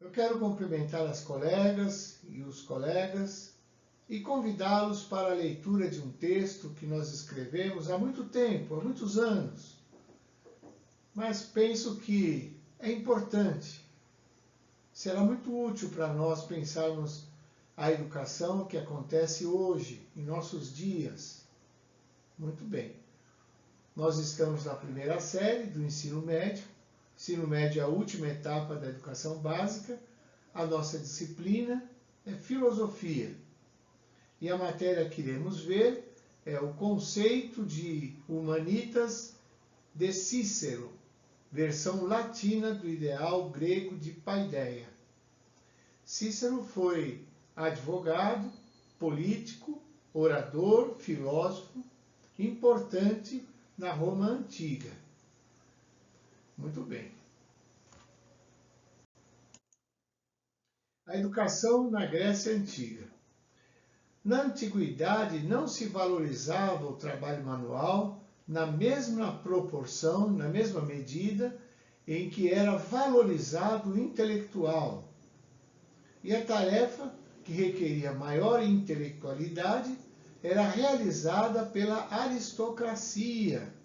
Eu quero cumprimentar as colegas e os colegas e convidá-los para a leitura de um texto que nós escrevemos há muito tempo, há muitos anos. Mas penso que é importante, será muito útil para nós pensarmos a educação que acontece hoje, em nossos dias. Muito bem. Nós estamos na primeira série do ensino médio. Ensino médio é a última etapa da educação básica. A nossa disciplina é filosofia. E a matéria que iremos ver é o conceito de Humanitas de Cícero, versão latina do ideal grego de paideia. Cícero foi advogado, político, orador, filósofo, importante na Roma antiga. Muito bem. A educação na Grécia Antiga. Na antiguidade não se valorizava o trabalho manual na mesma proporção, na mesma medida em que era valorizado o intelectual. E a tarefa, que requeria maior intelectualidade, era realizada pela aristocracia,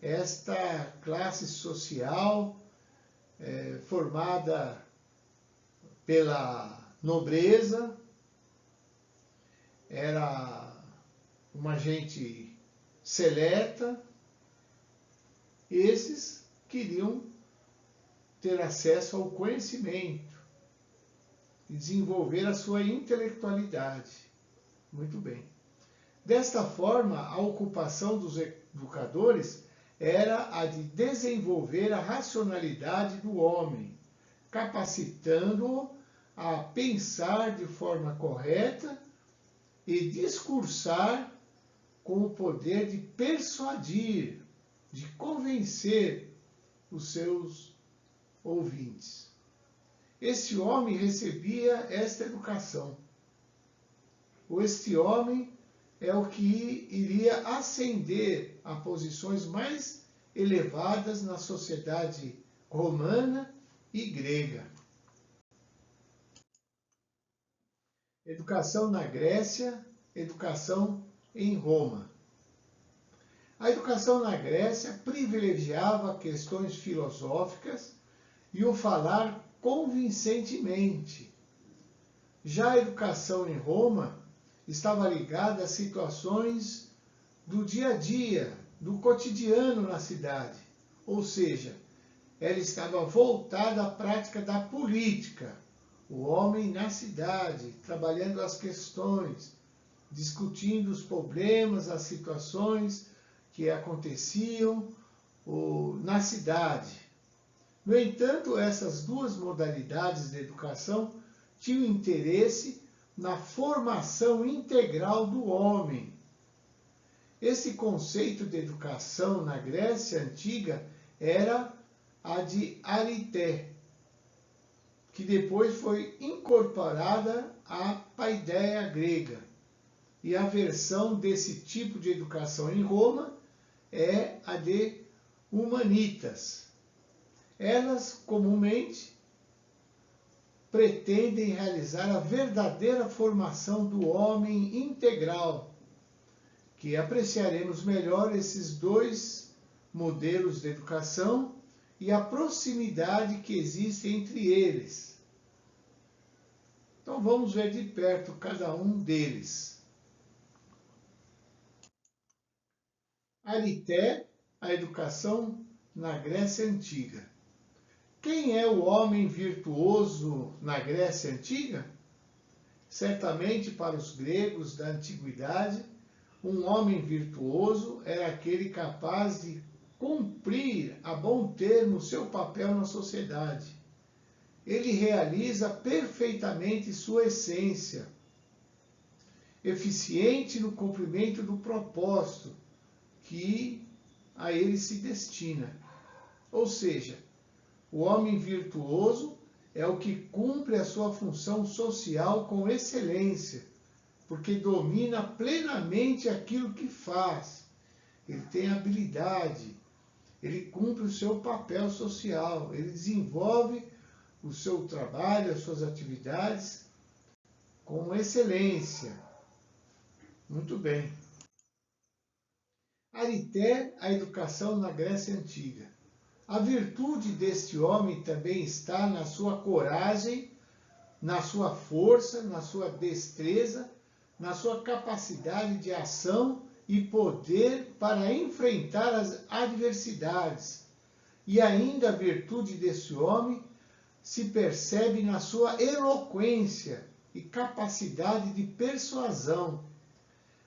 esta classe social formada pela nobreza, era uma gente seleta. Esses queriam ter acesso ao conhecimento e desenvolver a sua intelectualidade. Muito bem. Desta forma, a ocupação dos educadores era a de desenvolver a racionalidade do homem, capacitando-o a pensar de forma correta e discursar com o poder de persuadir, de convencer os seus ouvintes. Este homem recebia esta educação. Este homem é o que iria ascender a posições mais elevadas na sociedade romana e grega. Educação na Grécia, educação em Roma. A educação na Grécia privilegiava questões filosóficas e o falar convincentemente. Já a educação em Roma estava ligada a situações do dia a dia, do cotidiano na cidade. Ou seja, ela estava voltada à prática da política. O homem na cidade, trabalhando as questões, discutindo os problemas, as situações que aconteciam na cidade. No entanto, essas duas modalidades de educação tinham interesse na formação integral do homem. Esse conceito de educação na Grécia Antiga era a de arité, que depois foi incorporada à paideia grega. E a versão desse tipo de educação em Roma é a de humanitas. Elas, comumente, pretendem realizar a verdadeira formação do homem integral, que apreciaremos melhor esses dois modelos de educação e a proximidade que existe entre eles. Então vamos ver de perto cada um deles. Arité, a educação na Grécia Antiga. Quem é o homem virtuoso na Grécia Antiga? Certamente, para os gregos da antiguidade, um homem virtuoso era aquele capaz de cumprir a bom termo seu papel na sociedade. Ele realiza perfeitamente sua essência, eficiente no cumprimento do propósito que a ele se destina. Ou seja, o homem virtuoso é o que cumpre a sua função social com excelência, porque domina plenamente aquilo que faz. Ele tem habilidade, ele cumpre o seu papel social, ele desenvolve o seu trabalho, as suas atividades com excelência. Muito bem. Arité, a educação na Grécia Antiga. A virtude deste homem também está na sua coragem, na sua força, na sua destreza, na sua capacidade de ação e poder para enfrentar as adversidades. E ainda a virtude desse homem se percebe na sua eloquência e capacidade de persuasão.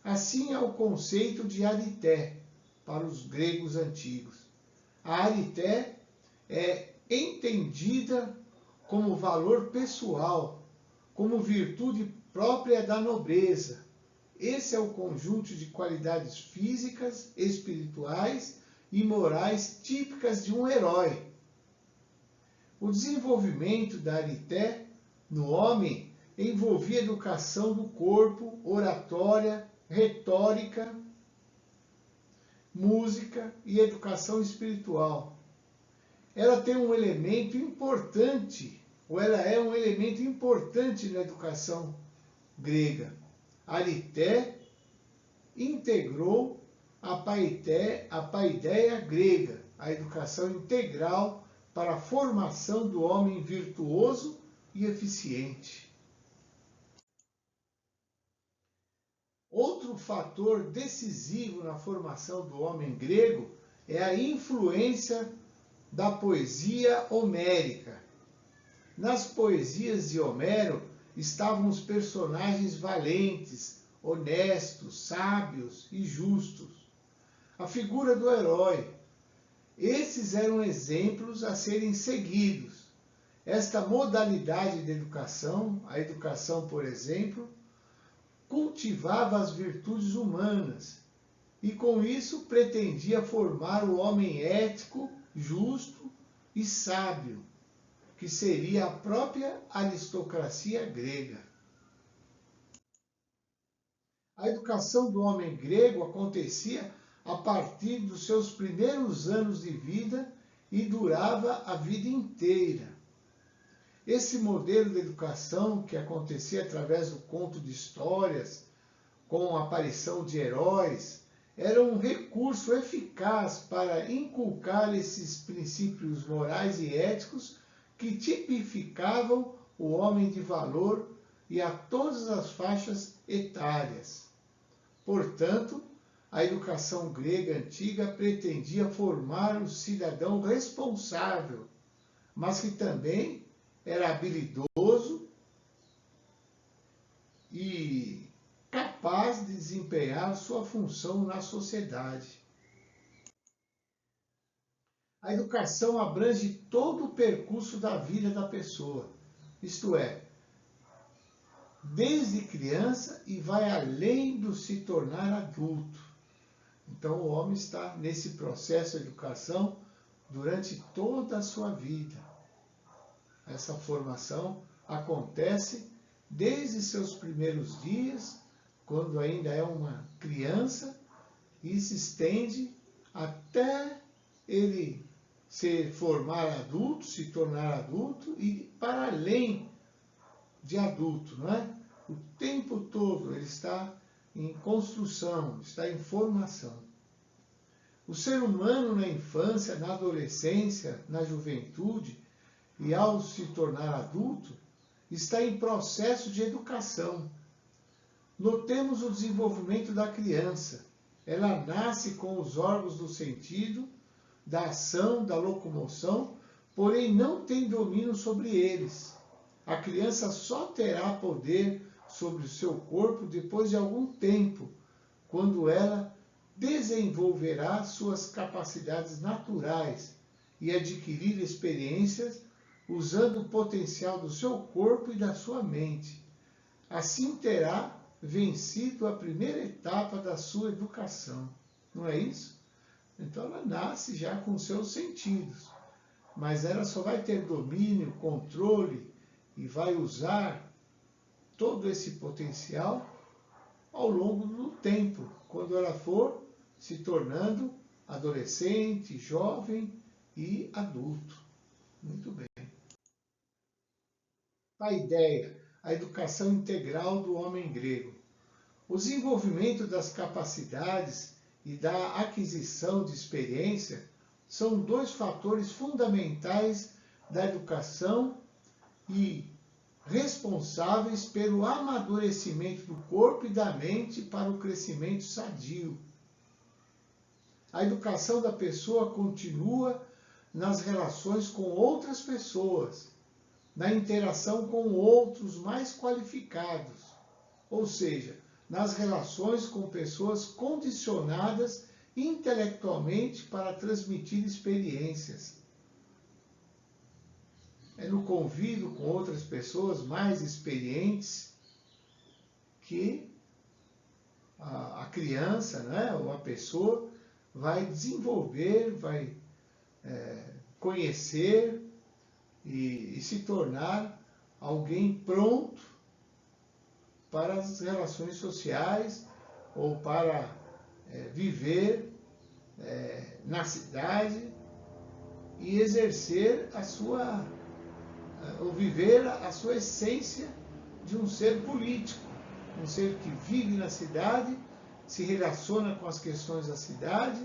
Assim é o conceito de arité para os gregos antigos. A arité é entendida como valor pessoal, como virtude própria da nobreza. Esse é o conjunto de qualidades físicas, espirituais e morais típicas de um herói. O desenvolvimento da arité no homem envolvia educação do corpo, oratória, retórica, música e educação espiritual. Ela tem um elemento importante, ou ela é um elemento importante na educação grega. Arité integrou a paideia grega, a educação integral para a formação do homem virtuoso e eficiente. Outro fator decisivo na formação do homem grego é a influência da poesia homérica. Nas poesias de Homero estavam os personagens valentes, honestos, sábios e justos. A figura do herói. Esses eram exemplos a serem seguidos. Esta modalidade de educação, a educação, por exemplo, cultivava as virtudes humanas e, com isso, pretendia formar o homem ético, justo e sábio, que seria a própria aristocracia grega. A educação do homem grego acontecia a partir dos seus primeiros anos de vida e durava a vida inteira. Esse modelo de educação, que acontecia através do conto de histórias, com a aparição de heróis, era um recurso eficaz para inculcar esses princípios morais e éticos que tipificavam o homem de valor e a todas as faixas etárias. Portanto, a educação grega antiga pretendia formar o cidadão responsável, mas que também era habilidoso e capaz de desempenhar sua função na sociedade. A educação abrange todo o percurso da vida da pessoa, isto é, desde criança e vai além do se tornar adulto. Então o homem está nesse processo de educação durante toda a sua vida. Essa formação acontece desde seus primeiros dias, quando ainda é uma criança, e se estende até ele se formar adulto, se tornar adulto e para além de adulto, não é? O tempo todo ele está em construção, está em formação. O ser humano na infância, na adolescência, na juventude e ao se tornar adulto, está em processo de educação. Notemos o desenvolvimento da criança. Ela nasce com os órgãos do sentido, da ação, da locomoção, porém não tem domínio sobre eles. A criança só terá poder sobre o seu corpo depois de algum tempo, quando ela desenvolverá suas capacidades naturais e adquirir experiências usando o potencial do seu corpo e da sua mente. Assim terá vencido a primeira etapa da sua educação. Não é isso? Então ela nasce já com seus sentidos, mas ela só vai ter domínio, controle e vai usar todo esse potencial ao longo do tempo, quando ela for se tornando adolescente, jovem e adulto. Muito bem. Paideia, a educação integral do homem grego. O desenvolvimento das capacidades e da aquisição de experiência são dois fatores fundamentais da educação e responsáveis pelo amadurecimento do corpo e da mente para o crescimento sadio. A educação da pessoa continua nas relações com outras pessoas, na interação com outros mais qualificados, ou seja, nas relações com pessoas condicionadas intelectualmente para transmitir experiências. É no convívio com outras pessoas mais experientes que a criança, né, ou a pessoa vai desenvolver, vai conhecer e se tornar alguém pronto para as relações sociais ou para viver na cidade e exercer ou viver a sua essência de um ser político, um ser que vive na cidade, se relaciona com as questões da cidade,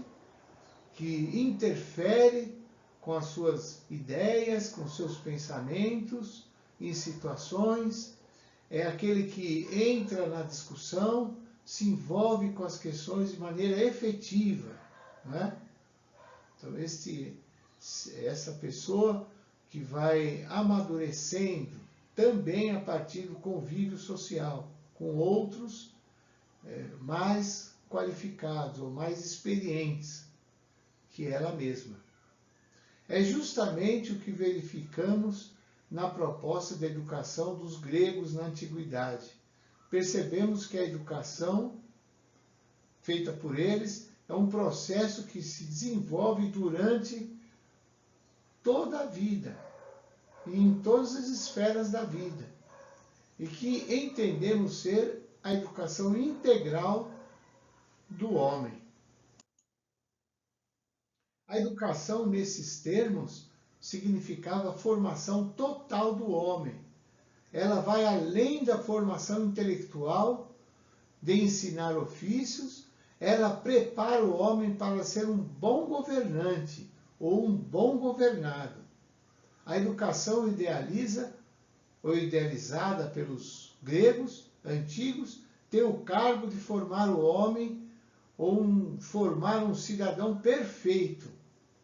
que interfere com as suas ideias, com os seus pensamentos em situações, é aquele que entra na discussão, se envolve com as questões de maneira efetiva, né? Então, essa pessoa que vai amadurecendo também a partir do convívio social com outros mais qualificados ou mais experientes que ela mesma. É justamente o que verificamos na proposta da educação dos gregos na antiguidade. Percebemos que a educação feita por eles é um processo que se desenvolve durante toda a vida e em todas as esferas da vida, e que entendemos ser a educação integral do homem. A educação, nesses termos, significava a formação total do homem. Ela vai além da formação intelectual, de ensinar ofícios, ela prepara o homem para ser um bom governante ou um bom governado. A educação idealiza, ou idealizada pelos gregos antigos, tem o cargo de formar o homem ou formar um cidadão perfeito.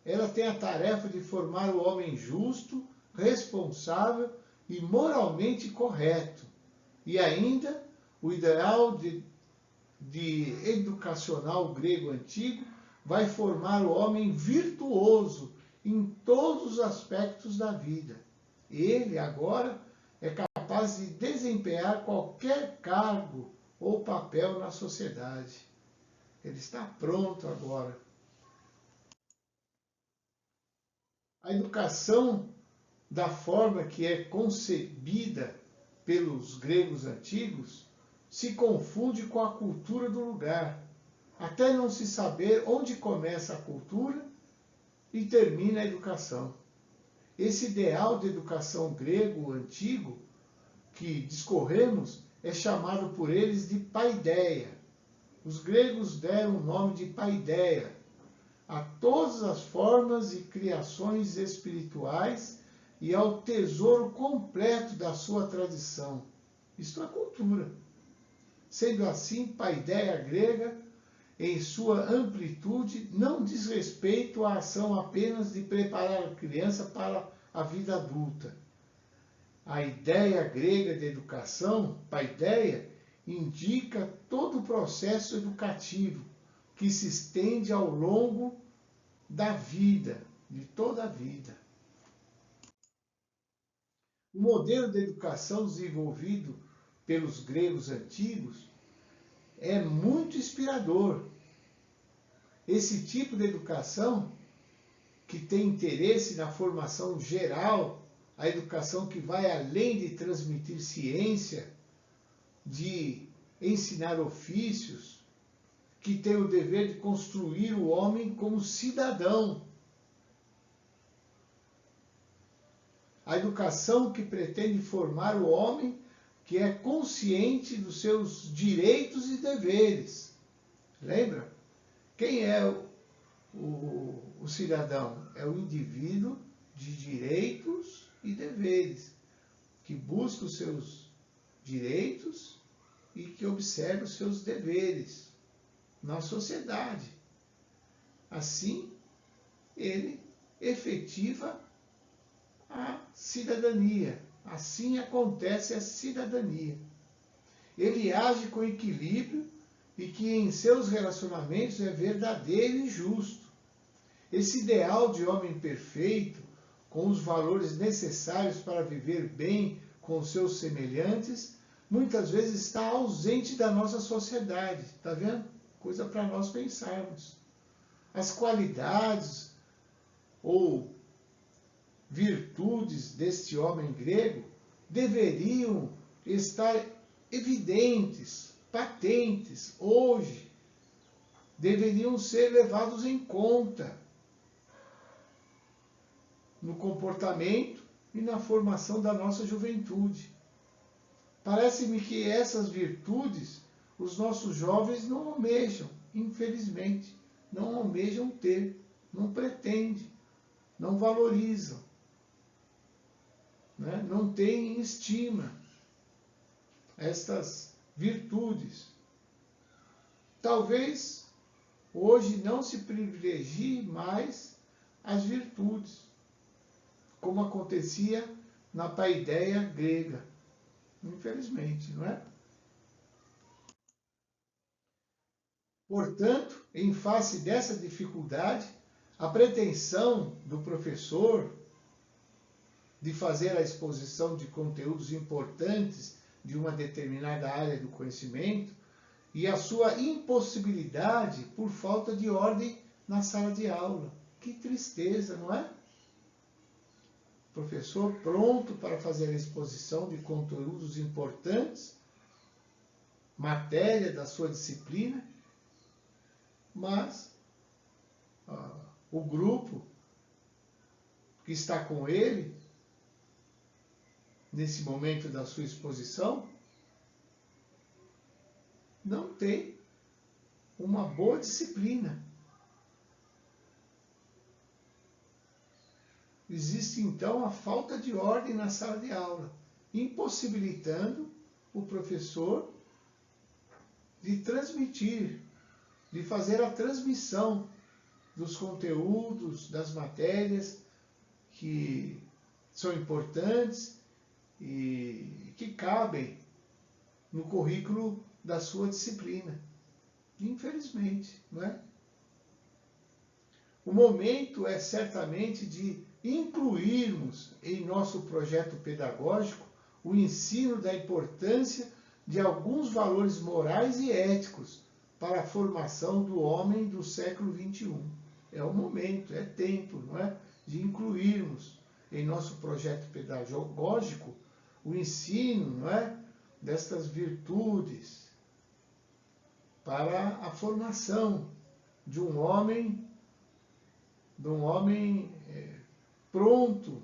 Ela tem a tarefa de formar o homem justo, responsável e moralmente correto. E ainda, o ideal de educacional grego antigo vai formar o homem virtuoso em todos os aspectos da vida. Ele, agora, é capaz de desempenhar qualquer cargo ou papel na sociedade. Ele está pronto agora. A educação, da forma que é concebida pelos gregos antigos, se confunde com a cultura do lugar, até não se saber onde começa a cultura e termina a educação. Esse ideal de educação grego antigo que discorremos é chamado por eles de paideia. Os gregos deram o nome de paideia a todas as formas e criações espirituais e ao tesouro completo da sua tradição. Isto é cultura. Sendo assim, paideia grega, em sua amplitude, não diz respeito à ação apenas de preparar a criança para a vida adulta. A ideia grega de educação, paideia, indica todo o processo educativo que se estende ao longo da vida, de toda a vida. O modelo de educação desenvolvido pelos gregos antigos é muito inspirador. Esse tipo de educação que tem interesse na formação geral, a educação que vai além de transmitir ciência, de ensinar ofícios, que tem o dever de construir o homem como cidadão. A educação que pretende formar o homem que é consciente dos seus direitos e deveres. Lembra? Quem é o cidadão? É o indivíduo de direitos e deveres, que busca os seus direitos e que observa os seus deveres na sociedade. Assim, ele efetiva a cidadania. Assim acontece a cidadania. Ele age com equilíbrio e que em seus relacionamentos é verdadeiro e justo. Esse ideal de homem perfeito, com os valores necessários para viver bem com seus semelhantes, muitas vezes está ausente da nossa sociedade. Está vendo? Coisa para nós pensarmos. As qualidades ou virtudes deste homem grego deveriam estar evidentes, patentes, hoje, deveriam ser levados em conta no comportamento e na formação da nossa juventude. Parece-me que essas virtudes os nossos jovens não almejam, infelizmente, não almejam ter, não pretendem, não valorizam, né? Não têm estima estas virtudes. Talvez hoje não se privilegie mais as virtudes, como acontecia na paideia grega, infelizmente, não é? Portanto, em face dessa dificuldade, a pretensão do professor de fazer a exposição de conteúdos importantes de uma determinada área do conhecimento e a sua impossibilidade por falta de ordem na sala de aula. Que tristeza, não é? Professor pronto para fazer a exposição de conteúdos importantes, matéria da sua disciplina, mas o grupo que está com ele, nesse momento da sua exposição, não tem uma boa disciplina. Existe então a falta de ordem na sala de aula, impossibilitando o professor de transmitir, de fazer a transmissão dos conteúdos, das matérias que são importantes e que cabem no currículo da sua disciplina. Infelizmente, não é? O momento é certamente de incluirmos em nosso projeto pedagógico o ensino da importância de alguns valores morais e éticos para a formação do homem do século XXI. É o momento, é tempo, não é? De incluirmos em nosso projeto pedagógico o ensino, não é? Destas virtudes para a formação de um homem pronto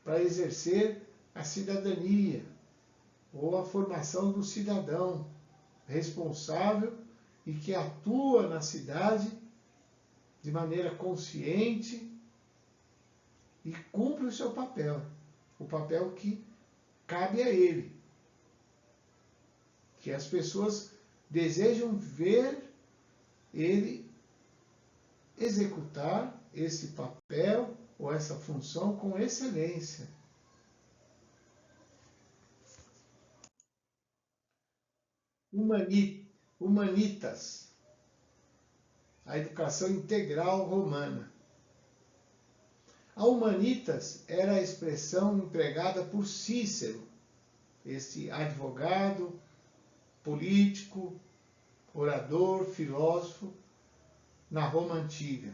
para exercer a cidadania, ou a formação do cidadão responsável e que atua na cidade de maneira consciente e cumpre o seu papel, o papel que cabe a ele, que as pessoas desejam ver ele executar esse papel ou essa função com excelência. Humanitas, a educação integral romana. A humanitas era a expressão empregada por Cícero, esse advogado, político, orador, filósofo, na Roma antiga.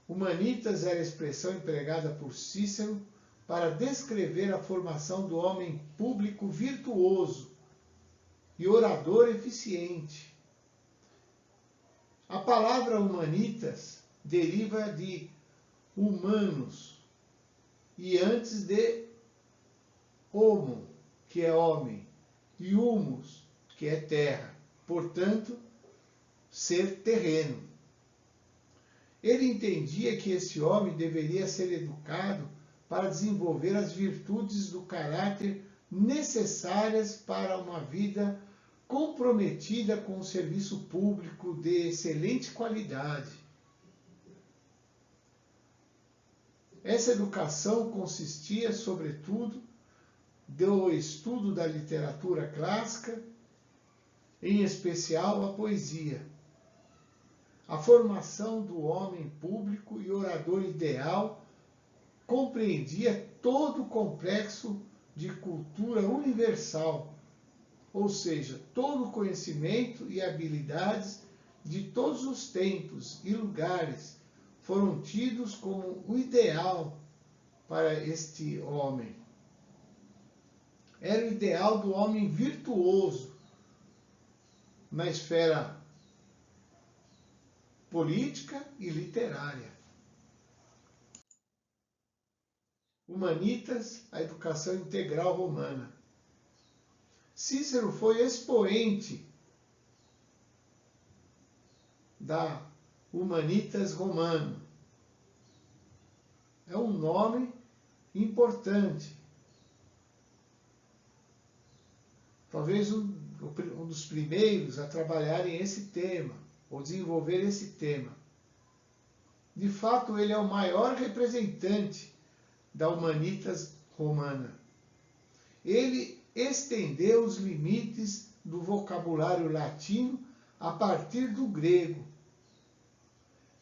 Humanitas era a expressão empregada por Cícero para descrever a formação do homem público virtuoso e orador eficiente. A palavra humanitas deriva de humanos, e antes de homo, que é homem, e humus, que é terra, portanto, ser terreno. Ele entendia que esse homem deveria ser educado para desenvolver as virtudes do caráter necessárias para uma vida comprometida com o serviço público de excelente qualidade. Essa educação consistia, sobretudo, do estudo da literatura clássica, em especial a poesia. A formação do homem público e orador ideal compreendia todo o complexo de cultura universal, ou seja, todo o conhecimento e habilidades de todos os tempos e lugares foram tidos como o ideal para este homem. Era o ideal do homem virtuoso na esfera política e literária. Humanitas, a educação integral romana. Cícero foi expoente da Humanitas romano. É um nome importante. Talvez um dos primeiros a trabalharem esse tema, ou desenvolver esse tema. De fato, ele é o maior representante da Humanitas romana. Ele estendeu os limites do vocabulário latino a partir do grego.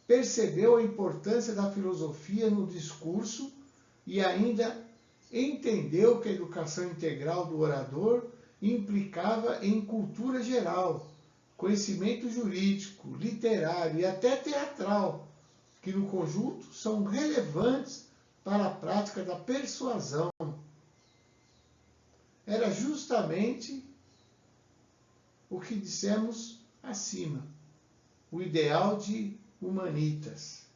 Percebeu a importância da filosofia no discurso e ainda entendeu que a educação integral do orador implicava em cultura geral, conhecimento jurídico, literário e até teatral, que no conjunto são relevantes para a prática da persuasão. Era justamente o que dissemos acima, o ideal de Humanitas.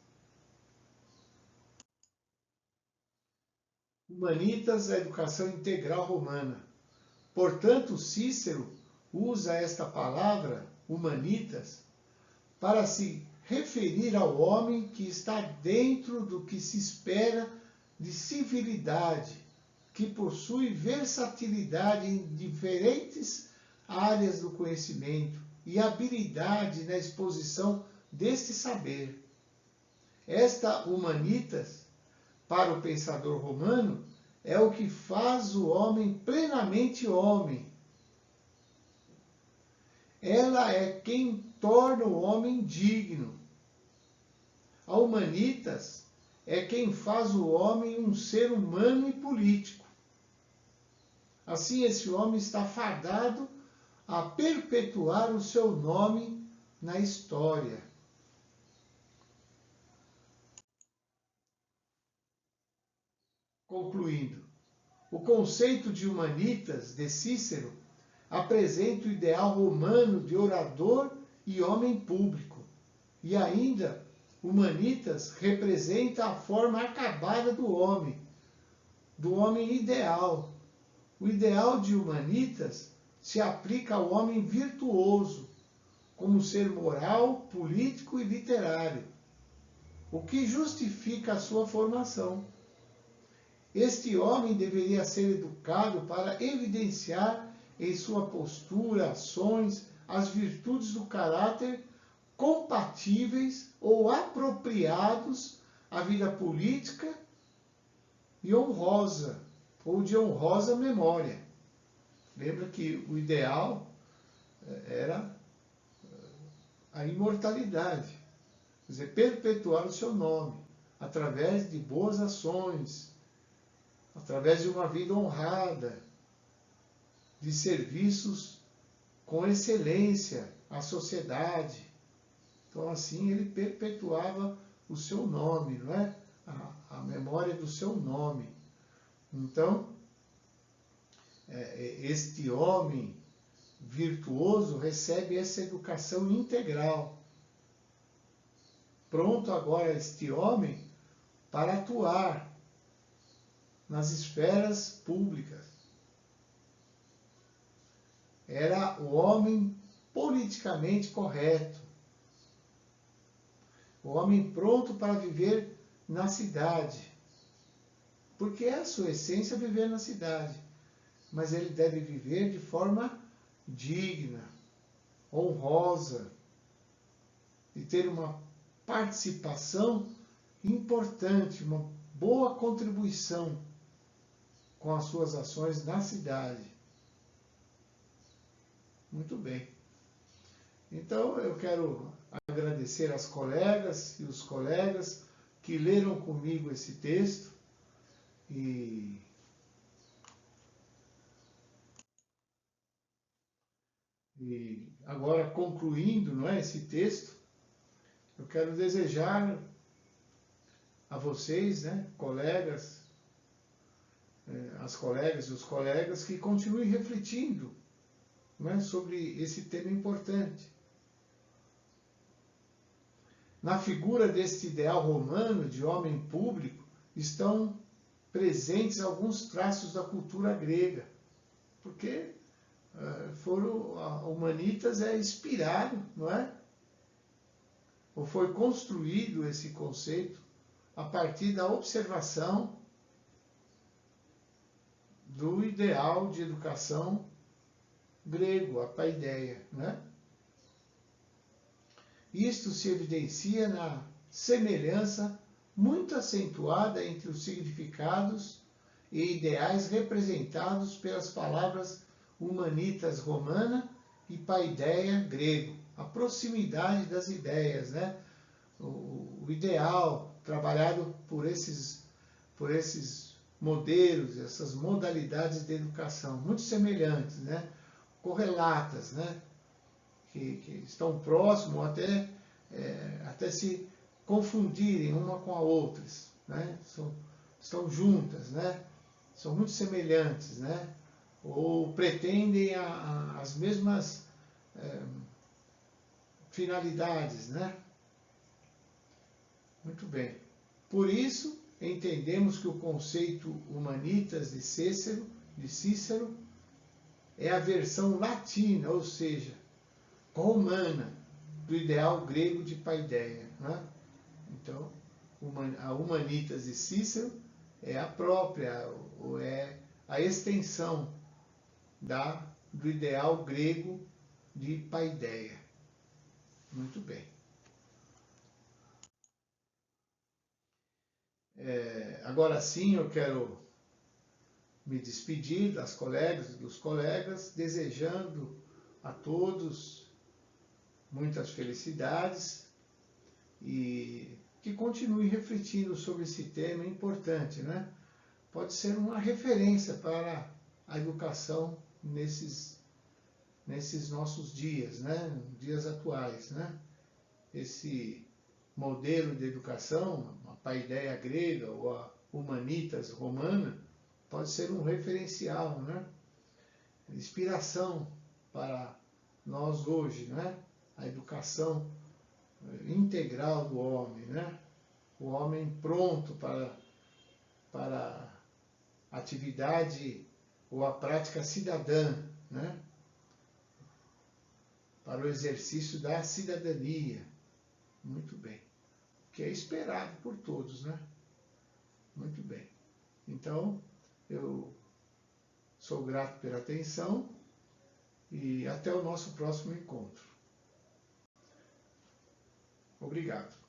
Humanitas, a educação integral romana. Portanto, Cícero usa esta palavra, humanitas, para se referir ao homem que está dentro do que se espera de civilidade, que possui versatilidade em diferentes áreas do conhecimento e habilidade na exposição deste saber. Esta humanitas, para o pensador romano, é o que faz o homem plenamente homem. Ela é quem torna o homem digno. A humanitas é quem faz o homem um ser humano e político. Assim, esse homem está fadado a perpetuar o seu nome na história. Concluindo, o conceito de humanitas de Cícero apresenta o ideal romano de orador e homem público. E ainda, humanitas representa a forma acabada do homem ideal. O ideal de humanitas se aplica ao homem virtuoso, como ser moral, político e literário, o que justifica a sua formação. Este homem deveria ser educado para evidenciar em sua postura, ações, as virtudes do caráter compatíveis ou apropriados à vida política e honrosa, ou de honrosa memória. Lembra que o ideal era a imortalidade, quer dizer, perpetuar o seu nome, através de boas ações, através de uma vida honrada, de serviços com excelência à sociedade. Então, assim, ele perpetuava o seu nome, não é? A memória do seu nome. Então, este homem virtuoso recebe essa educação integral. Pronto agora este homem para atuar nas esferas públicas. Era o homem politicamente correto, o homem pronto para viver na cidade, porque é a sua essência viver na cidade, mas ele deve viver de forma digna, honrosa, e ter uma participação importante, uma boa contribuição com as suas ações na cidade. Muito bem. Então, eu quero agradecer às colegas e os colegas que leram comigo esse texto e agora, concluindo, não é, esse texto, eu quero desejar a vocês, né, colegas, as colegas e os colegas, que continuem refletindo, não é, sobre esse tema importante. Na figura deste ideal romano de homem público estão presentes alguns traços da cultura grega, porque Humanitas é inspirado, não é? Ou foi construído esse conceito a partir da observação do ideal de educação grego, a paideia, né? Isto se evidencia na semelhança muito acentuada entre os significados e ideais representados pelas palavras humanitas romana e paideia grego. A proximidade das ideias, né? O ideal trabalhado por esses modelos, essas modalidades de educação, muito semelhantes, né? Correlatas, né? Que estão próximos, até se confundirem uma com a outra, né? Estão juntas, né? São muito semelhantes, né? Ou pretendem as mesmas finalidades, né? Muito bem. Por isso, entendemos que o conceito humanitas de Cícero é a versão latina, ou seja, romana, do ideal grego de paideia, né? Então, a humanitas de Cícero é a própria, ou é a extensão do ideal grego de paideia. Muito bem. Agora sim, eu quero me despedir das colegas e dos colegas, desejando a todos muitas felicidades e que continuem refletindo sobre esse tema importante, né? Pode ser uma referência para a educação nesses nossos dias, né? Dias atuais, né? Esse modelo de educação, a paideia grega ou a humanitas romana, pode ser um referencial, né? Inspiração para nós hoje, né? A educação integral do homem, né? O homem pronto para a atividade ou a prática cidadã, né? Para o exercício da cidadania. Muito bem. Que é esperado por todos, né? Muito bem. Então, eu sou grato pela atenção e até o nosso próximo encontro. Obrigado.